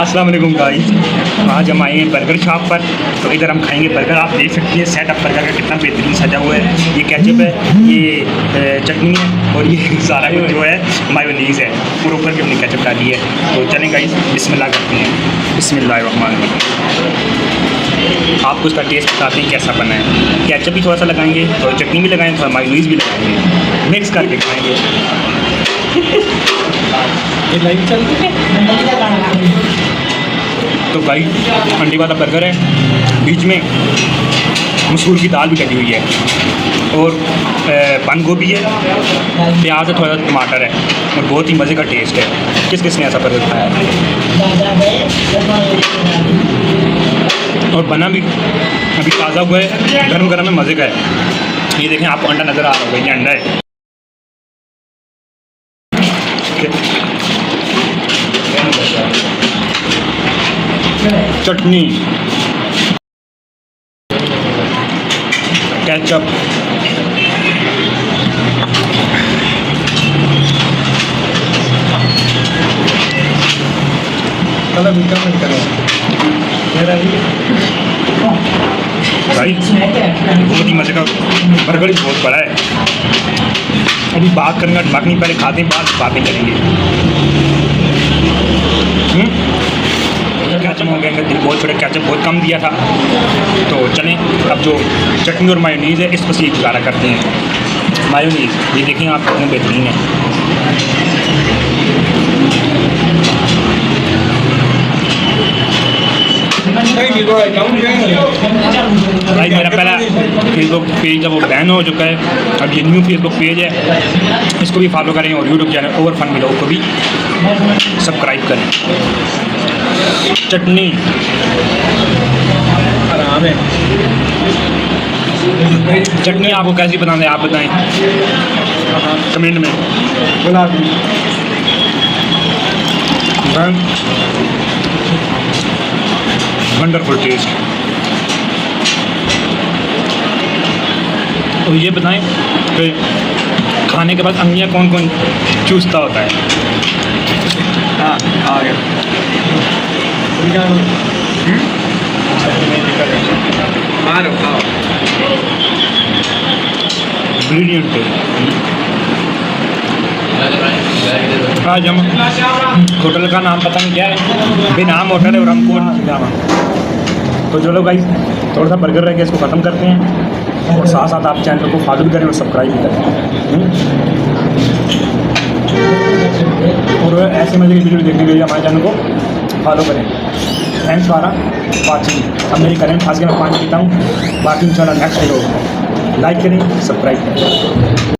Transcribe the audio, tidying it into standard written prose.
अस्सलाम वालेकुम गाइस, आज हम आए हैं बर्गर शॉप पर। तो इधर हम खाएंगे बर्गर। आप देख सकते हैं सेटअप बर्गर का कितना बेहतरीन सजा हुआ है। ये केचप है, ये चटनी है और ये सारा कुछ जो है मायोनीज़ है और ऊपर भी हमने केचप डाली है। तो चलें गाइस, बिस्मिल्लाह करते हैं। बिस्मिल्लाहिर्रहमानिर्रहीम। आपको इसका टेस्ट बताते हैं कैसा बना है। केचप भी थोड़ा सा लगाएंगे, थोड़ी चटनी भी लगाएंगे, थोड़ा मायोनीज़ भी लगाएंगे, मिक्स करके खाएँगे। तो भाई अंडे वाला बर्गर है, बीच में मसूर की दाल भी डली हुई है और बंद गोभी है, प्याज है, थोड़ा टमाटर है और बहुत ही मज़े का टेस्ट है। किस किस ने ऐसा बर्गर खाया है? और बना भी अभी ताज़ा हुआ है, गर्म गर्म में मज़े का है। ये देखें, आपको अंडा नज़र आ रहा होगा, ये अंडा है। चटनी, केचप, भाई बहुत ही मज़े का बर्गर ही बहुत बड़ा है। अभी बात करेंगे, बाकी पहले खाते हैं, बातें करेंगे। केचप हो गया, दिल बहुत छोटा, केचप बहुत कम दिया था। तो चलें, अब जो चटनी और मायोनीज़ है इस पर से गुजारा करते हैं। मायोनीज़ ये देखें आप कितने बेहतरीन है। भाई मेरा पहला फेसबुक पेज जब वो बैन हो चुका है, अब ये न्यू फेसबुक पेज है, इसको भी फॉलो करें और यूट्यूब चैनल ओवर फन मिलो को भी सब्सक्राइब करें। चटनी आराम है। चटनी आपको कैसी पसंद है आप बताएं कमेंट में। Wonderful taste. तो ये बताएं कि खाने के बाद अंगियाँ कौन कौन चूसता होता है? हाँ आ गया। ब्रिलियंट है। आज हम होटल का नाम पता नहीं क्या है, बेनाम होटल है और हमको जाना। तो चलो भाई, थोड़ा सा बर्गर रह गया, इसको ख़त्म करते हैं और साथ साथ आप चैनल को फॉलो भी करें और सब्सक्राइब भी करें। और ऐसे मज़े की वीडियो देखने के लिए हमारे चैनल को फॉलो करें। Thanks for watching. अब मेरी करें खास कर मैं पानी पीता हूँ, बाकी इंशाल्लाह नेक्स्ट वीडियो लाइक करें, सब्सक्राइब करें।